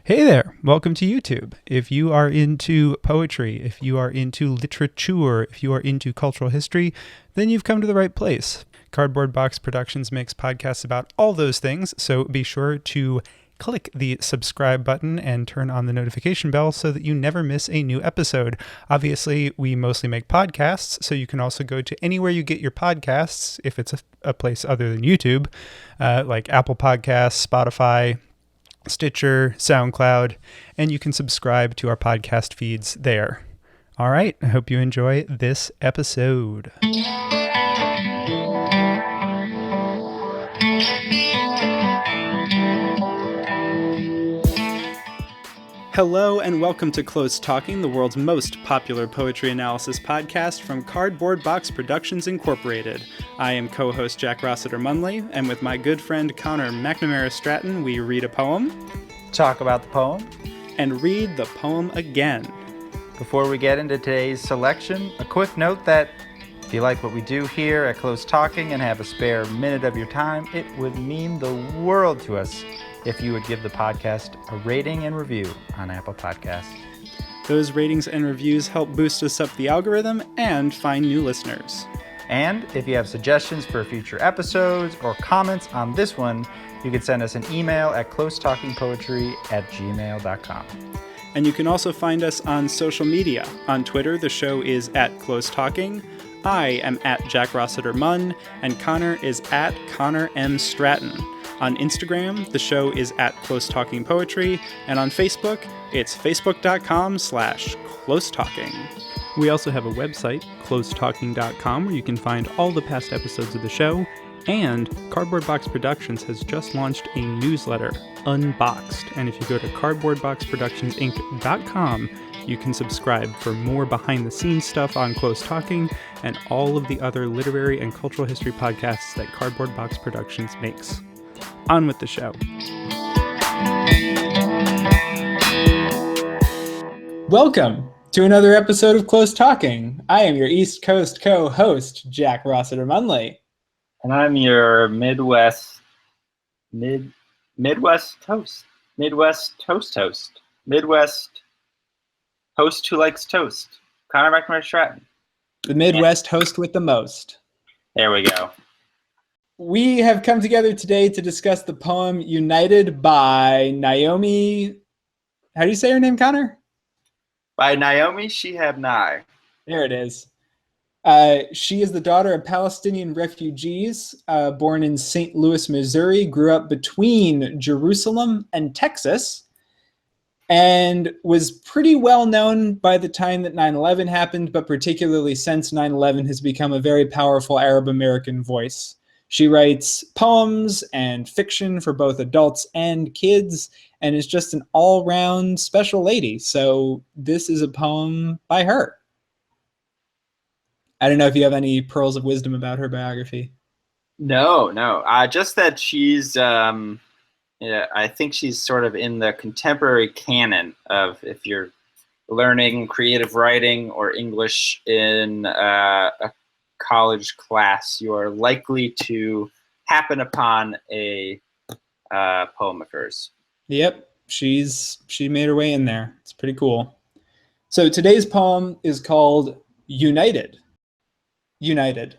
Hey there, welcome to YouTube. If you are into poetry, if you are into literature, if you are into cultural history, then you've come to the right place. Cardboard Box Productions makes podcasts about all those things, so be sure to click the subscribe button and turn on the notification bell so that you never miss a new episode. Obviously, we mostly make podcasts, so you can also go to anywhere you get your podcasts, if it's a place other than YouTube, like Apple Podcasts, Spotify, Stitcher, SoundCloud, and you can subscribe to our podcast feeds there. All right, I hope you enjoy this episode. Hello and welcome to Close Talking, the world's most popular poetry analysis podcast from Cardboard Box Productions Incorporated. I am co-host Jack Rossiter Munley, and with my good friend Connor McNamara Stratton, we read a poem, talk about the poem, and read the poem again. Before we get into today's selection, a quick note that if you like what we do here at Close Talking and have a spare minute of your time, it would mean the world to us if you would give the podcast a rating and review on Apple Podcasts. Those ratings and reviews help boost us up the algorithm and find new listeners. And if you have suggestions for future episodes or comments on this one, you can send us an email at closetalkingpoetry@gmail.com. And you can also find us on social media. On Twitter, the show is @CloseTalking. I am @Jack Rossiter Munn, and Connor is @Connor M. Stratton. On Instagram, the show is @CloseTalkingPoetry, and on Facebook, it's facebook.com/CloseTalking. We also have a website, closetalking.com, where you can find all the past episodes of the show, and Cardboard Box Productions has just launched a newsletter, Unboxed, and if you go to cardboardboxproductionsinc.com, you can subscribe for more behind-the-scenes stuff on Close Talking and all of the other literary and cultural history podcasts that Cardboard Box Productions makes. On with the show. Welcome to another episode of Close Talking. I am your East Coast co-host, Jack Rossiter Munley. And I'm your Midwest host who likes toast, Connor McNamara Stratton. The Midwest host with the most. There we go. We have come together today to discuss the poem United by Naomi. How do you say her name, Connor? By Naomi Shihab Nye. There it is. She is the daughter of Palestinian refugees, born in St. Louis, Missouri, grew up between Jerusalem and Texas, and was pretty well known by the time that 9/11 happened, but particularly since 9/11 has become a very powerful Arab American voice. She writes poems and fiction for both adults and kids, and is just an all-round special lady. So this is a poem by her. I don't know if you have any pearls of wisdom about her biography. No. Just that she's, I think she's sort of in the contemporary canon of if you're learning creative writing or English in a college class, you are likely to happen upon a poem of hers. Yep, she made her way in there. It's pretty cool. So today's poem is called United. United.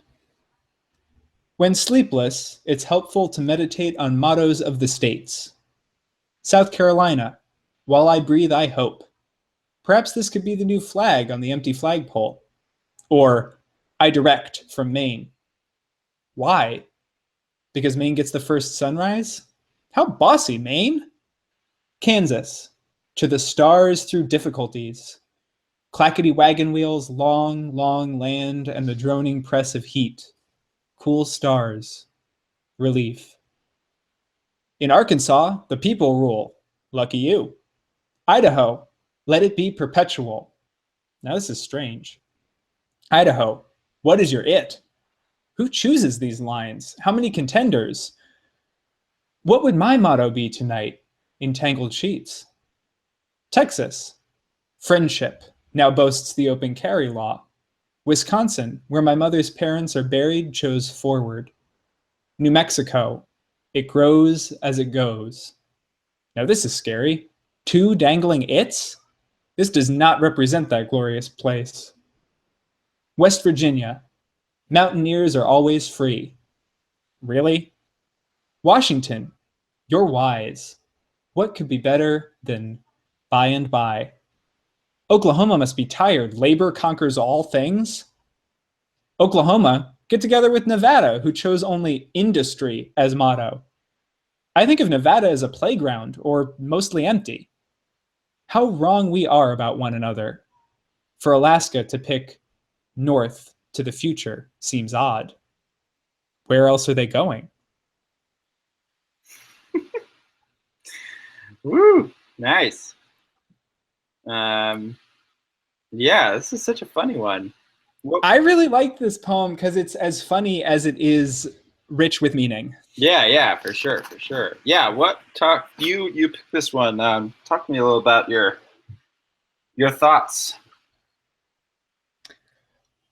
When sleepless, it's helpful to meditate on mottos of the states. South Carolina, while I breathe, I hope. Perhaps this could be the new flag on the empty flagpole. Or, I direct from Maine. Why? Because Maine gets the first sunrise? How bossy, Maine! Kansas, to the stars through difficulties. Clackety wagon wheels, long, long land, and the droning press of heat. Cool stars. Relief. In Arkansas, the people rule. Lucky you. Idaho, let it be perpetual. Now this is strange. Idaho, what is your it? Who chooses these lines? How many contenders? What would my motto be tonight in tangled sheets? Texas, friendship, now boasts the open carry law. Wisconsin, where my mother's parents are buried, chose forward. New Mexico, it grows as it goes. Now this is scary. 2 dangling its? This does not represent that glorious place. West Virginia. Mountaineers are always free. Really? Washington. You're wise. What could be better than by and by? Oklahoma must be tired. Labor conquers all things. Oklahoma, get together with Nevada, who chose only industry as motto. I think of Nevada as a playground, or mostly empty. How wrong we are about one another. For Alaska to pick north to the future seems odd. Where else are they going? Woo! Nice. Yeah, this is such a funny one. I really like this poem because it's as funny as it is rich with meaning. Yeah, for sure. Yeah, you picked this one. Talk to me a little about your thoughts.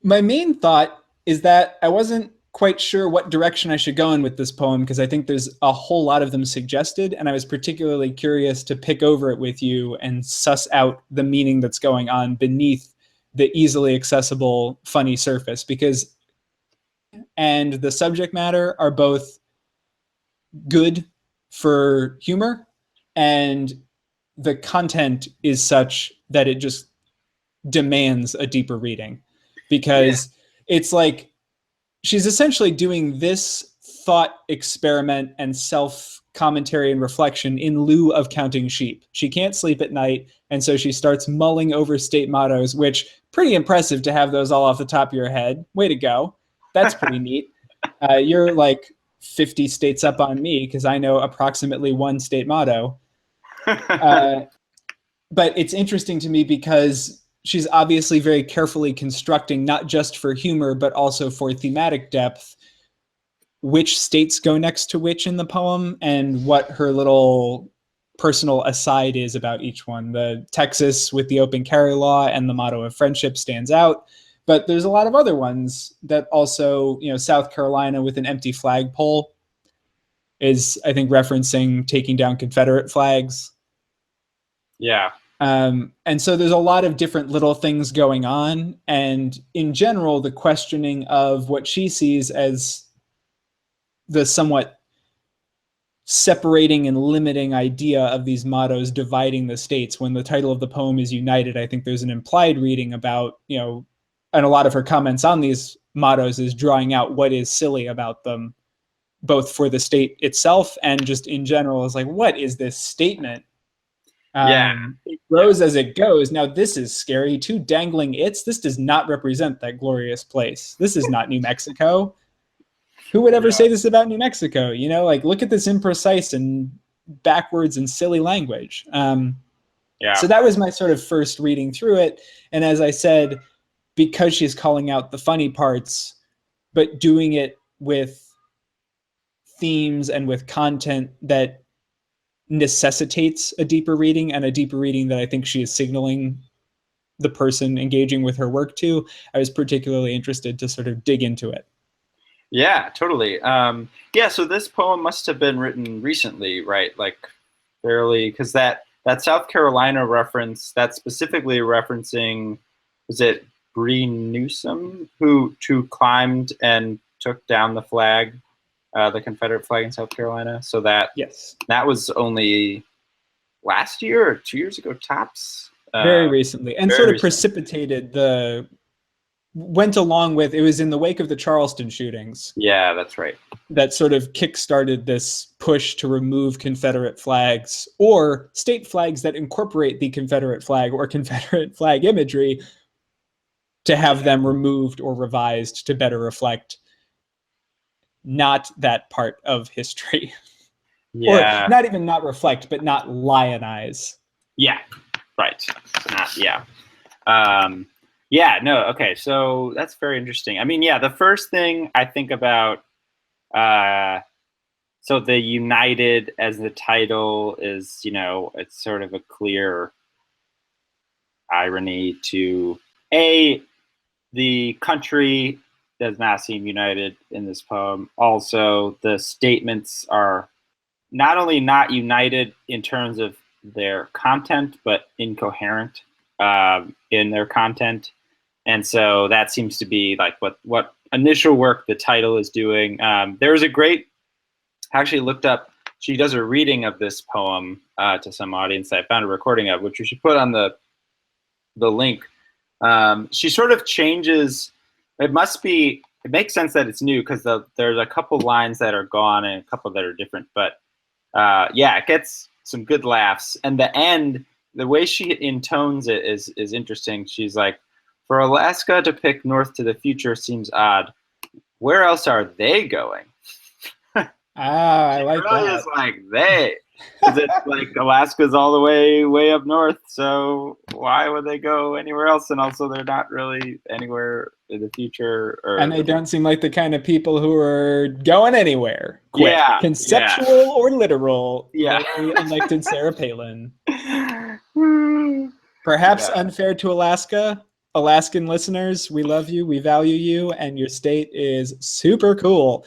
My main thought is that I wasn't quite sure what direction I should go in with this poem because I think there's a whole lot of them suggested, and I was particularly curious to pick over it with you and suss out the meaning that's going on beneath the easily accessible funny surface, because and the subject matter are both good for humor, and the content is such that it just demands a deeper reading, because it's like she's essentially doing this thought experiment and self-commentary and reflection in lieu of counting sheep. She can't sleep at night, and so she starts mulling over state mottos, which pretty impressive to have those all off the top of your head. Way to go. That's pretty neat. You're like 50 states up on me because I know approximately one state motto. But it's interesting to me because she's obviously very carefully constructing, not just for humor, but also for thematic depth, which states go next to which in the poem and what her little personal aside is about each one. The Texas with the open carry law and the motto of friendship stands out, but there's a lot of other ones that also, South Carolina with an empty flagpole is, I think, referencing taking down Confederate flags. Yeah. And so there's a lot of different little things going on. And in general, the questioning of what she sees as the somewhat separating and limiting idea of these mottos dividing the states. When the title of the poem is United, I think there's an implied reading about, and a lot of her comments on these mottos is drawing out what is silly about them, both for the state itself and just in general, is like, what is this statement? It grows as it goes. Now, this is scary. 2 dangling its. This does not represent that glorious place. This is not New Mexico. Who would ever say this about New Mexico? Look at this imprecise and backwards and silly language. So that was my sort of first reading through it. And as I said, because she's calling out the funny parts, but doing it with themes and with content that necessitates a deeper reading, and a deeper reading that I think she is signaling the person engaging with her work to, I was particularly interested to sort of dig into it. Yeah, totally. So this poem must have been written recently, right? Like fairly, because that South Carolina reference, that's specifically referencing, was it Bree Newsom, who climbed and took down the flag, the Confederate flag in South Carolina? So that was only last year or 2 years ago, tops. Very recently, and sort of precipitated went along with, it was in the wake of the Charleston shootings. Yeah, that's right. That sort of kickstarted this push to remove Confederate flags, or state flags that incorporate the Confederate flag or Confederate flag imagery, to have them removed or revised to better reflect not that part of history. Or not even not reflect, but not lionize. Yeah, right. Okay, so that's very interesting. I mean, the first thing I think about, so the United as the title is, it's sort of a clear irony to, the country does not seem united in this poem. Also, the statements are not only not united in terms of their content, but incoherent in their content. And so that seems to be like what initial work the title is doing. There's a great, actually looked up, she does a reading of this poem to some audience I found a recording of, which we should put on the link. She sort of changes, it makes sense that it's new because there's a couple lines that are gone and a couple that are different, but yeah, it gets some good laughs. And the end, the way she intones it is interesting. She's like, for Alaska to pick north to the future seems odd. Where else are they going? I like really that. Is like they. Because it's like Alaska's all the way up north, so why would they go anywhere else? And also, they're not really anywhere in the future. And they don't seem like the kind of people who are going anywhere. Quick. Yeah, conceptual or literal. Yeah, Very elected Sarah Palin. Perhaps unfair to Alaska. Alaskan listeners, we love you, we value you, and your state is super cool.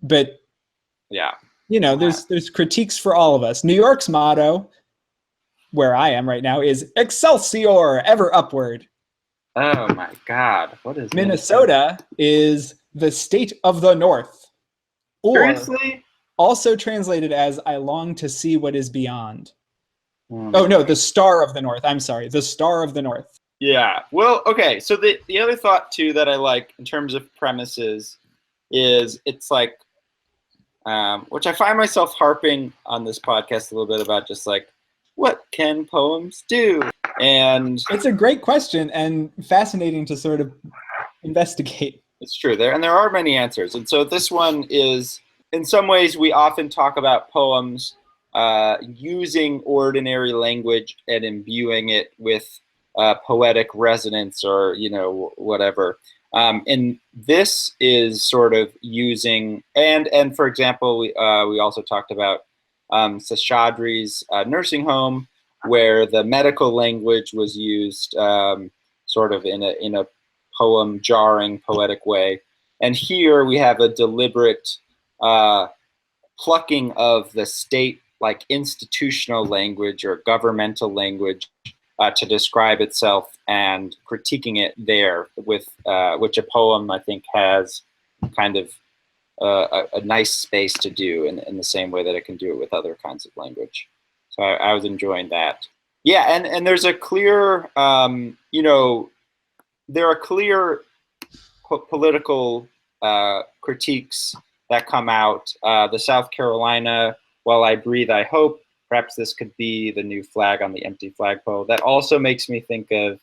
But yeah. There's critiques for all of us. New York's motto, where I am right now, is Excelsior, ever upward. Oh my God. What is Minnesota is the state of the North. Or seriously? Also translated as I long to see what is beyond. Oh no, the star of the North. I'm sorry, the star of the North. Yeah. Well, okay. So the other thought too that I like in terms of premises is it's like, which I find myself harping on this podcast a little bit about, just like, what can poems do? And it's a great question and fascinating to sort of investigate. It's true. There are many answers. And so this one is, in some ways, we often talk about poems using ordinary language and imbuing it with poetic resonance or, whatever. And this is sort of using, and for example, we also talked about Seshadri's nursing home, where the medical language was used sort of in a poem jarring poetic way. And here we have a deliberate plucking of the state like institutional language or governmental language to describe itself and critiquing it there, with which a poem I think has kind of a nice space to do in the same way that it can do it with other kinds of language. So I was enjoying that. Yeah, and there's a clear, there are clear political critiques that come out. The South Carolina, while I breathe, I hope. Perhaps this could be the new flag on the empty flagpole. That also makes me think of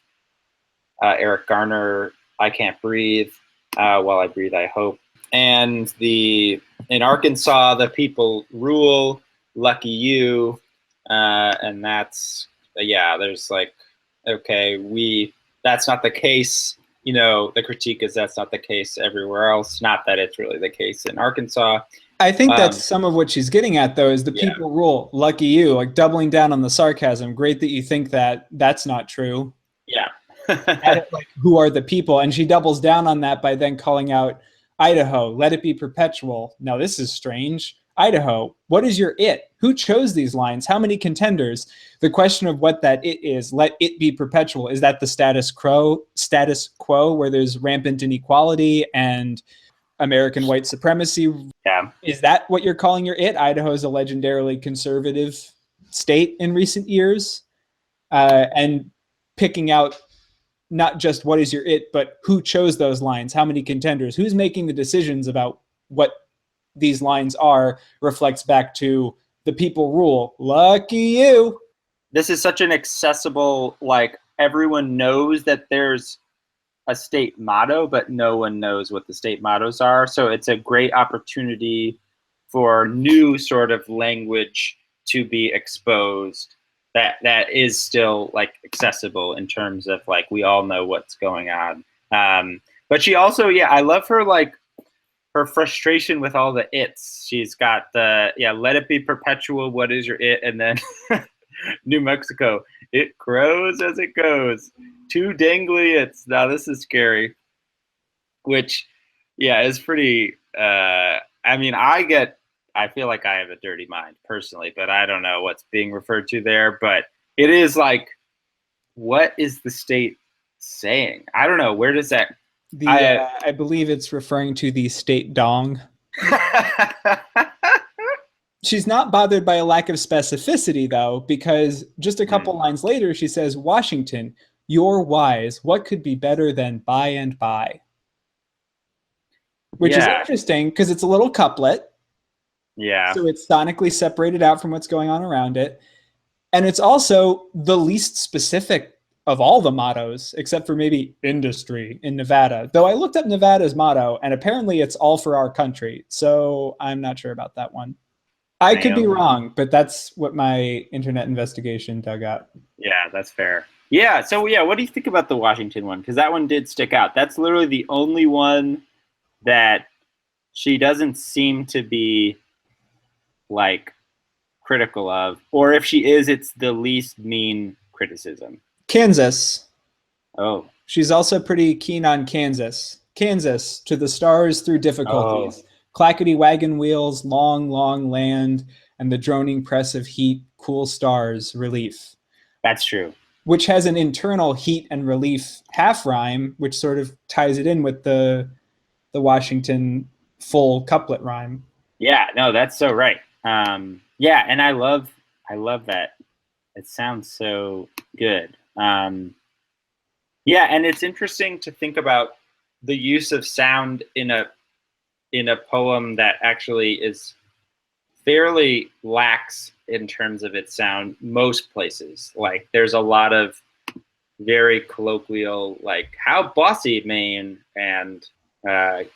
Eric Garner, I Can't Breathe, While I Breathe, I Hope. And in Arkansas, the people rule, lucky you. And that's, there's like, okay, that's not the case. The critique is that's not the case everywhere else. Not that it's really the case in Arkansas. I think that's some of what she's getting at, though, is the people rule. Lucky you, like doubling down on the sarcasm. Great that you think that. That's not true. Yeah. Like, who are the people? And she doubles down on that by then calling out Idaho. Let it be perpetual. Now, this is strange. Idaho, what is your it? Who chose these lines? How many contenders? The question of what that it is, let it be perpetual. Is that the status quo where there's rampant inequality and American white supremacy? Yeah. Is that what you're calling your it? Idaho is a legendarily conservative state in recent years. And picking out not just what is your it, but who chose those lines? How many contenders? Who's making the decisions about what these lines are reflects back to the people rule. Lucky you. This is such an accessible, like, everyone knows that there's a state motto, but no one knows what the state mottos are. So it's a great opportunity for new sort of language to be exposed that is still like accessible in terms of like, we all know what's going on. But she also, I love her, like, her frustration with all the its. She's got the, let it be perpetual. What is your it? And then New Mexico, it grows as it goes. Too dangly. Now this is scary. Which, is pretty, I I feel like I have a dirty mind personally, but I don't know what's being referred to there. But it is like, what is the state saying? I don't know. Where does that? I believe it's referring to the state dong. She's not bothered by a lack of specificity, though, because just a couple lines later, she says, Washington, you're wise. What could be better than by and by? Which is interesting because it's a little couplet. Yeah. So it's sonically separated out from what's going on around it. And it's also the least specific of all the mottos, except for maybe industry in Nevada. Though I looked up Nevada's motto, and apparently it's all for our country. So I'm not sure about that one. I could be wrong, but that's what my internet investigation dug up. Yeah, that's fair. Yeah, so what do you think about the Washington one? Because that one did stick out. That's literally the only one that she doesn't seem to be like critical of, or if she is, it's the least mean criticism. Kansas. Oh. She's also pretty keen on Kansas. Kansas, to the stars through difficulties. Clackety wagon wheels, long, long land, and the droning press of heat, cool stars, relief. That's true. Which has an internal heat and relief half rhyme, which sort of ties it in with the Washington full couplet rhyme. Yeah, no, that's so right. Yeah, and I love that. It sounds so good. Yeah, and it's interesting to think about the use of sound in a poem that actually is fairly lax in terms of its sound most places. Like there's a lot of very colloquial, like how bossy Maine, and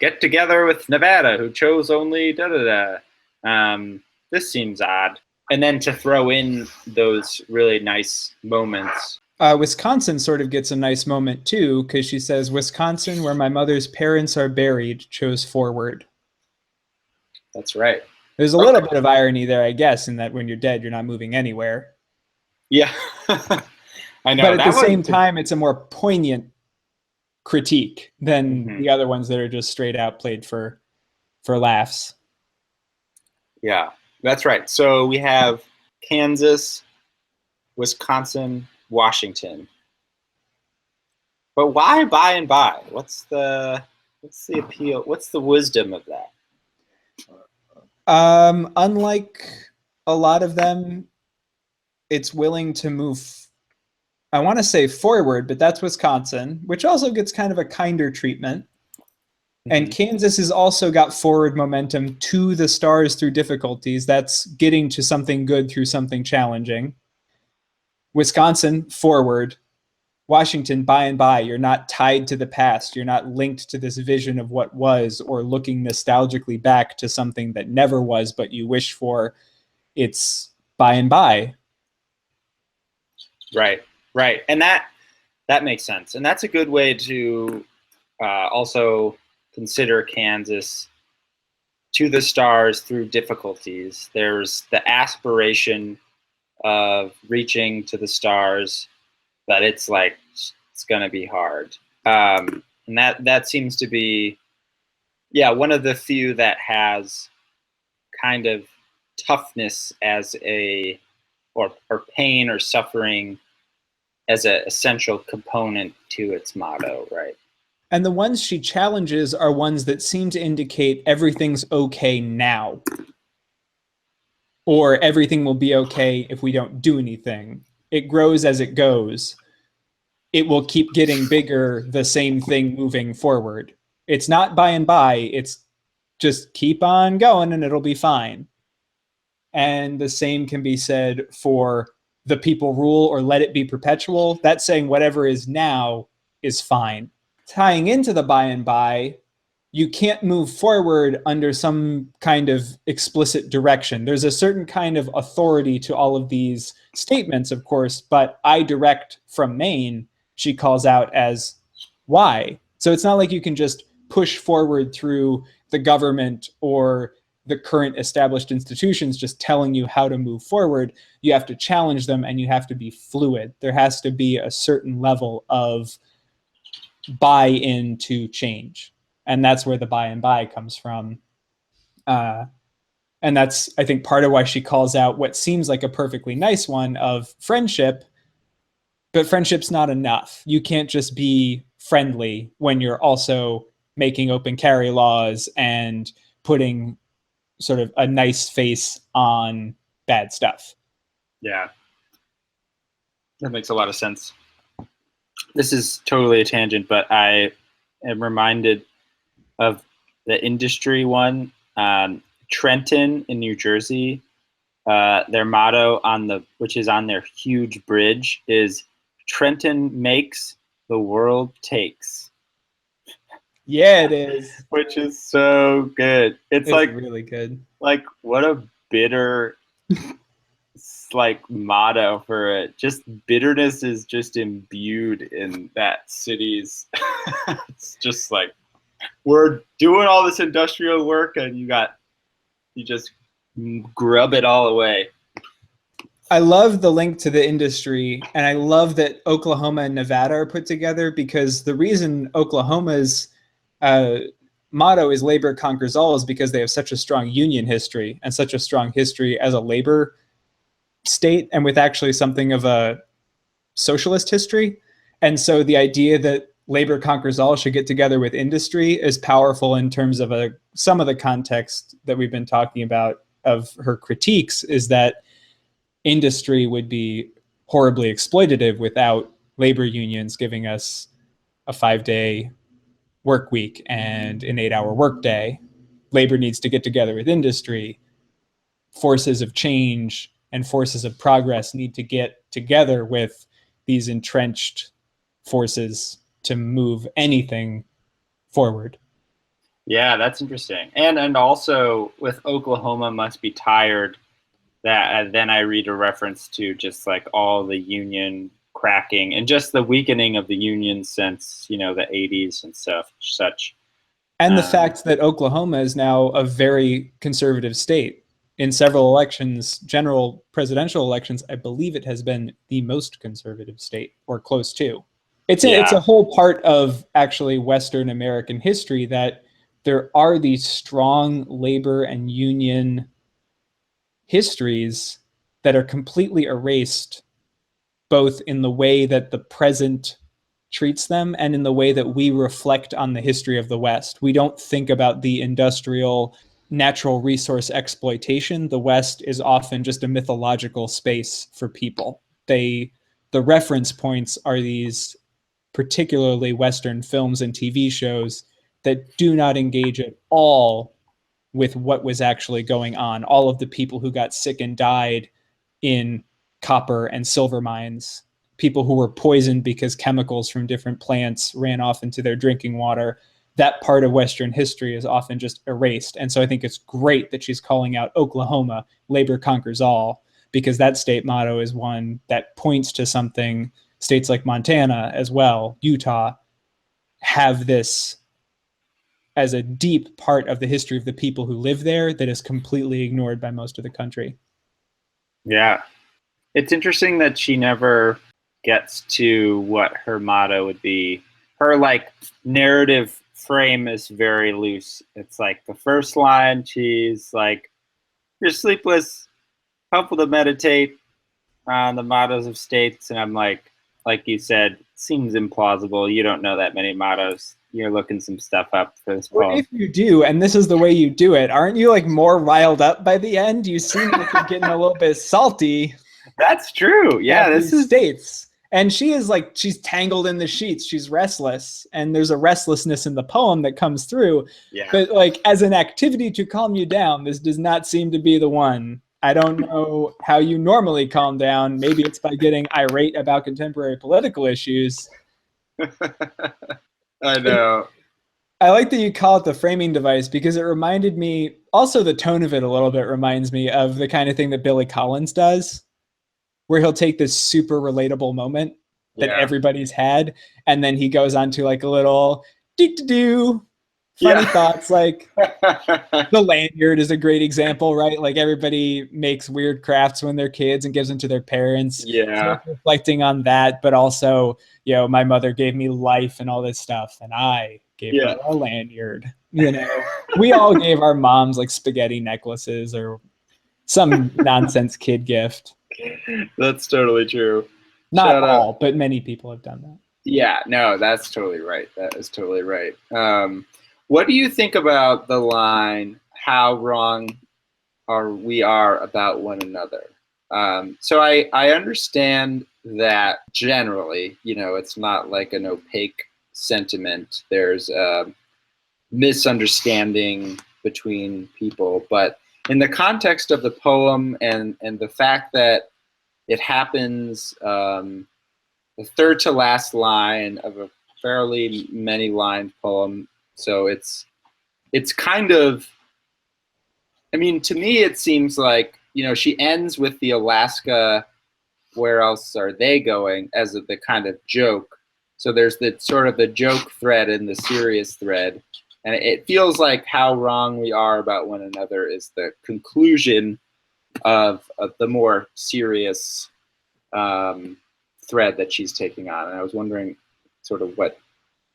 get together with Nevada who chose only da-da-da. This seems odd. And then to throw in those really nice moments. Wisconsin sort of gets a nice moment too, because she says, Wisconsin, where my mother's parents are buried, chose forward. That's right. There's a little bit of irony there, I guess, in that when you're dead, you're not moving anywhere. Yeah. I know. But at the same time, it's a more poignant critique than the other ones that are just straight out played for laughs. Yeah, that's right. So we have Kansas, Wisconsin, Washington. But why by and by? What's the appeal? What's the wisdom of that? Unlike a lot of them, it's willing to move, I want to say forward, but that's Wisconsin, which also gets kind of a kinder treatment. And Kansas has also got forward momentum to the stars through difficulties. That's getting to something good through something challenging. Wisconsin, forward. Washington, by and by. You're not tied to the past. You're not linked to this vision of what was or looking nostalgically back to something that never was, but you wish for. It's by and by. Right, right. And that makes sense. And that's a good way to also consider Kansas, to the stars through difficulties. There's the aspiration of reaching to the stars, but it's like it's gonna be hard. And that seems to be, one of the few that has kind of toughness as or pain or suffering as an essential component to its motto, right? And the ones she challenges are ones that seem to indicate everything's okay now, or everything will be okay if we don't do anything. It grows as it goes. It will keep getting bigger, the same thing moving forward. It's not by and by, it's just keep on going and it'll be fine. And the same can be said for the people rule or let it be perpetual. That's saying whatever is now is fine. Tying into the by and by, you can't move forward under some kind of explicit direction. There's a certain kind of authority to all of these statements, of course, but I direct from Maine, she calls out as why. So it's not like you can just push forward through the government or the current established institutions just telling you how to move forward. You have to challenge them and you have to be fluid. There has to be a certain level of buy-in to change. And that's where the by and by comes from. And that's, I think, part of why she calls out what seems like a perfectly nice one of friendship, but friendship's not enough. You can't just be friendly when you're also making open carry laws and putting sort of a nice face on bad stuff. Yeah. That makes a lot of sense. This is totally a tangent, but I am reminded of the industry one. Trenton in New Jersey, their motto which is on their huge bridge, is Trenton makes, the world takes. Yeah, it is. Which is so good. It's like really good. Like, what a bitter like motto for it. Just bitterness is just imbued in that city's. It's just like, we're doing all this industrial work and you just grub it all away. I love the link to the industry, and I love that Oklahoma and Nevada are put together, because the reason Oklahoma's motto is labor conquers all is because they have such a strong union history and such a strong history as a labor state, and with actually something of a socialist history. And so the idea that labor conquers all should get together with industry is powerful in terms of some of the context that we've been talking about of her critiques, is that industry would be horribly exploitative without labor unions giving us a 5-day work week and an 8-hour workday. Labor needs to get together with industry. Forces of change and forces of progress need to get together with these entrenched forces to move anything forward. Yeah, that's interesting. And also with Oklahoma must be tired, that then I read a reference to just like all the union cracking and just the weakening of the union since, the 80s and such. And the fact that Oklahoma is now a very conservative state. In several elections, general presidential elections, I believe it has been the most conservative state, or close to. It's a whole part of actually Western American history that there are these strong labor and union histories that are completely erased, both in the way that the present treats them and in the way that we reflect on the history of the West. We don't think about the industrial natural resource exploitation. The West is often just a mythological space for people. The reference points are these particularly Western films and TV shows that do not engage at all with what was actually going on. All of the people who got sick and died in copper and silver mines, people who were poisoned because chemicals from different plants ran off into their drinking water. That part of Western history is often just erased. And so I think it's great that she's calling out Oklahoma, labor conquers all, because that state motto is one that points to something states like Montana as well, Utah, have this as a deep part of the history of the people who live there that is completely ignored by most of the country. Yeah. It's interesting that she never gets to what her motto would be. Her narrative frame is very loose. It's like the first line, she's like, "You're sleepless, helpful to meditate on the mottos of states." And I'm like you said, seems implausible. You don't know that many mottos. You're looking some stuff up for this poem. Well, if you do, and this is the way you do it, aren't you more riled up by the end? You seem like you're getting a little bit salty. That's true. Yeah, this is states. And she is she's tangled in the sheets. She's restless. And there's a restlessness in the poem that comes through. Yeah. But as an activity to calm you down, this does not seem to be the one. I don't know how you normally calm down. Maybe it's by getting irate about contemporary political issues. I know. I like that you call it the framing device, because it reminded me, also the tone of it a little bit reminds me of the kind of thing that Billy Collins does, where he'll take this super relatable moment that everybody's had, and then he goes on to a little do funny thoughts. The lanyard is a great example, right? Everybody makes weird crafts when they're kids and gives them to their parents. Yeah. So reflecting on that, but also, my mother gave me life and all this stuff, and I gave her a lanyard. We all gave our moms like spaghetti necklaces or some nonsense kid gift. That's totally true. Not all, but many people have done that. Yeah, no, that's totally right. That is totally right. What do you think about the line, how wrong we are about one another? So I understand that generally, it's not like an opaque sentiment. There's a misunderstanding between people. But in the context of the poem and the fact that it happens the third to last line of a fairly many-lined poem, so it's kind of, I mean, to me it seems like, she ends with the Alaska, where else are they going, as the kind of joke. So there's the sort of the joke thread and the serious thread. And it feels like how wrong we are about one another is the conclusion of the more serious thread that she's taking on. And I was wondering sort of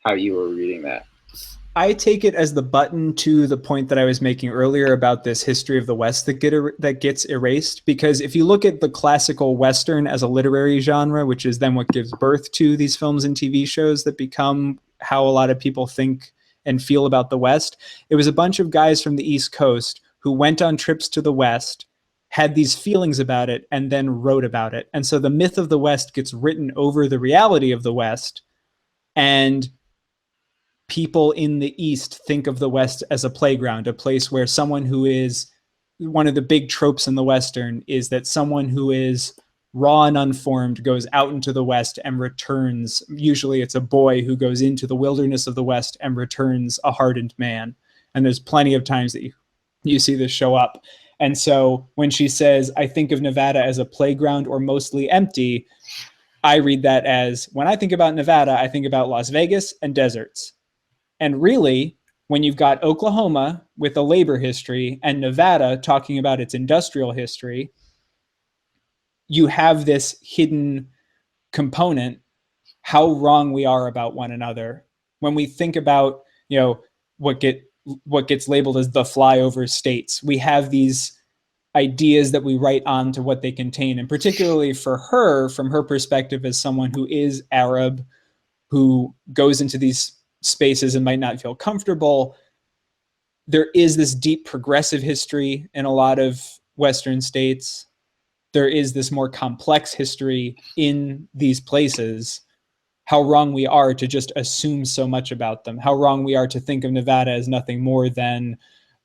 how you were reading that. I take it as the button to the point that I was making earlier about this history of the West that gets erased. Because if you look at the classical Western as a literary genre, which is then what gives birth to these films and TV shows that become how a lot of people think and feel about the West, it was a bunch of guys from the East Coast who went on trips to the West, had these feelings about it, and then wrote about it. And so the myth of the West gets written over the reality of the West, and people in the East think of the West as a playground, a place where someone who is, one of the big tropes in the Western is that someone who is raw and unformed goes out into the West and returns. Usually it's a boy who goes into the wilderness of the West and returns a hardened man. And there's plenty of times that you see this show up. And so when she says, I think of Nevada as a playground or mostly empty, I read that as, when I think about Nevada, I think about Las Vegas and deserts. And really, when you've got Oklahoma with a labor history and Nevada talking about its industrial history, you have this hidden component, how wrong we are about one another. When we think about, what gets labeled as the flyover states, we have these ideas that we write on to what they contain. And particularly for her, from her perspective as someone who is Arab, who goes into these spaces and might not feel comfortable, there is this deep progressive history in a lot of Western states. There is this more complex history in these places. How wrong we are to just assume so much about them. How wrong we are to think of Nevada as nothing more than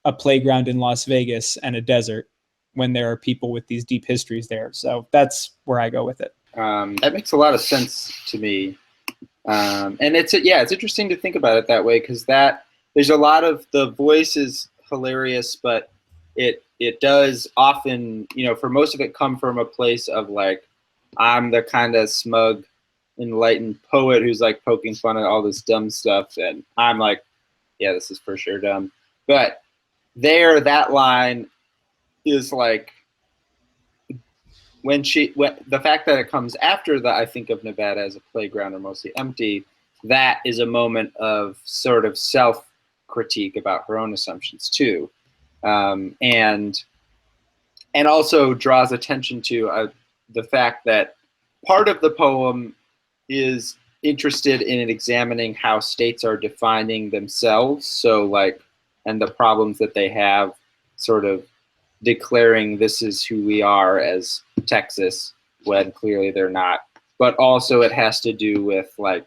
a playground in Las Vegas and a desert, when there are people with these deep histories there. So that's where I go with it. That makes a lot of sense to me. And it's interesting to think about it that way, because there's a lot of, the voice is hilarious, but it does often, for most of it, come from a place of like, I'm the kind of smug, enlightened poet who's like poking fun at all this dumb stuff, and I'm like, yeah, this is for sure dumb. But that line is like, when the fact that it comes after the I think of Nevada as a playground or mostly empty, that is a moment of sort of self-critique about her own assumptions too. And also draws attention to the fact that part of the poem is interested in examining how states are defining themselves. So like, and the problems that they have sort of declaring this is who we are as Texas, when clearly they're not. But also it has to do with like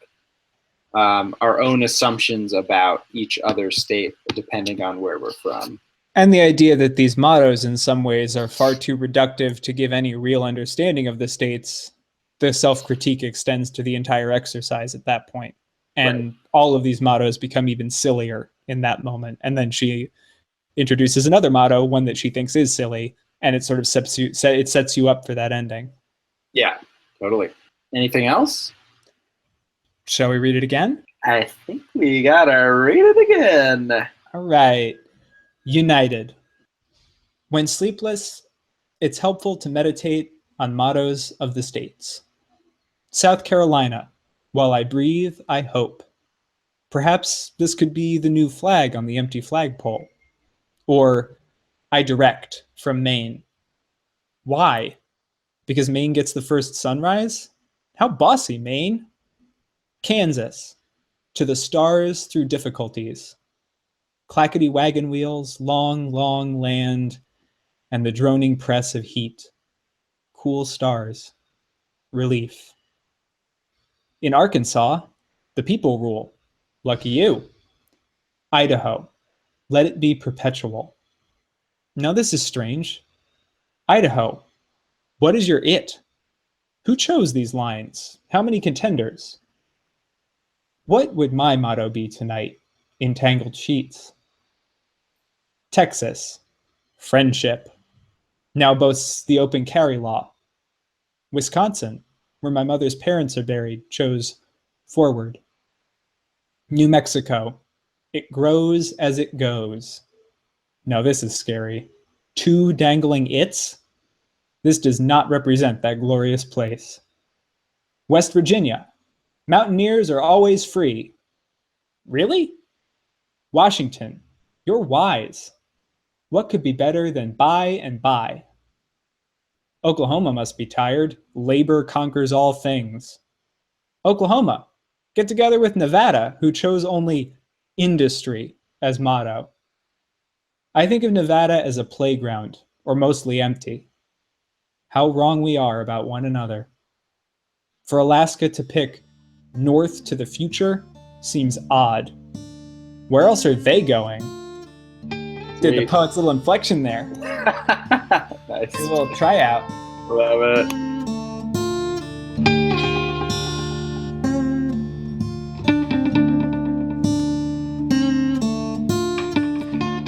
our own assumptions about each other state, depending on where we're from. And the idea that these mottos in some ways are far too reductive to give any real understanding of the states. The self-critique extends to the entire exercise at that point. And right. All of these mottos become even sillier in that moment. And then she introduces another motto, one that she thinks is silly, and it sort of sets you up for that ending. Yeah, totally. Anything else? Shall we read it again? I think we gotta read it again. All right. United. When sleepless, it's helpful to meditate on mottos of the states. South Carolina. While I breathe, I hope. Perhaps this could be the new flag on the empty flagpole. Or I direct from Maine. Why? Because Maine gets the first sunrise? How bossy, Maine! Kansas. To the stars through difficulties. Clackety wagon wheels, long, long land, and the droning press of heat. Cool stars. Relief. In Arkansas, the people rule. Lucky you. Idaho. Let it be perpetual. Now this is strange. Idaho. What is your it? Who chose these lines? How many contenders? What would my motto be tonight in tangled sheets? Texas. Friendship. Now boasts the open carry law. Wisconsin, where my mother's parents are buried, chose forward. New Mexico. It grows as it goes. Now this is scary. 2 dangling its? This does not represent that glorious place. West Virginia. Mountaineers are always free. Really? Washington. You're wise. What could be better than buy and buy? Oklahoma must be tired. Labor conquers all things. Oklahoma. Get together with Nevada, who chose only industry as motto. I think of Nevada as a playground, or mostly empty. How wrong we are about one another. For Alaska to pick north to the future seems odd. Where else are they going? Did the poet's little inflection there. Nice. A little tryout. Love it.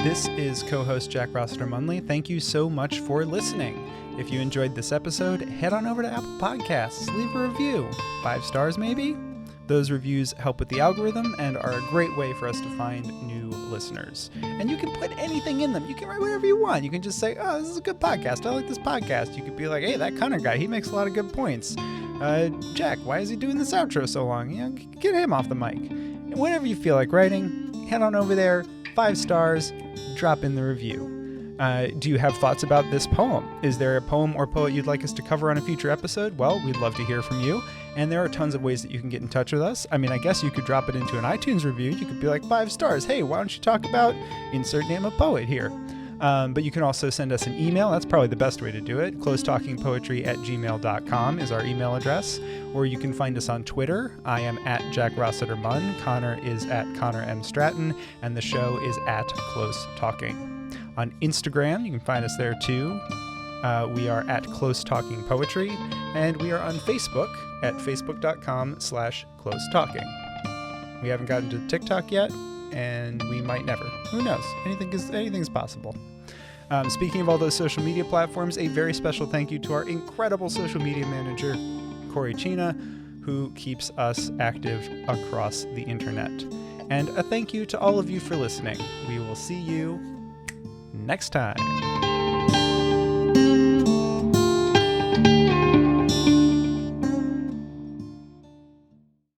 This is co-host Jack Rossiter Munley. Thank you so much for listening. If you enjoyed this episode, head on over to Apple Podcasts, leave a review. 5 stars maybe? Those reviews help with the algorithm and are a great way for us to find new listeners. And you can put anything in them. You can write whatever you want. You can just say, oh, this is a good podcast. I like this podcast. You could be like, hey, that Connor guy, he makes a lot of good points. Jack, why is he doing this outro so long? You know, get him off the mic. And whatever you feel like writing, head on over there, 5 stars, drop in the review. Do you have thoughts about this poem? Is there a poem or poet you'd like us to cover on a future episode? Well, we'd love to hear from you. And there are tons of ways that you can get in touch with us. I mean, I guess you could drop it into an iTunes review. You could be like 5 stars. Hey, why don't you talk about insert name of poet here? But you can also send us an email. That's probably the best way to do it. closetalkingpoetry@gmail.com is our email address. Or you can find us on Twitter. I am at Jack Rossiter Munn. Connor is at Connor M. Stratton. And the show is at Close Talking. On Instagram, you can find us there too. We are at Close Talking Poetry, and we are on Facebook at facebook.com/Close Talking. We haven't gotten to TikTok yet, and we might never. Who knows? Anything's possible. Speaking of all those social media platforms, a very special thank you to our incredible social media manager, Corey Chena, who keeps us active across the internet. And a thank you to all of you for listening. We will see you next time.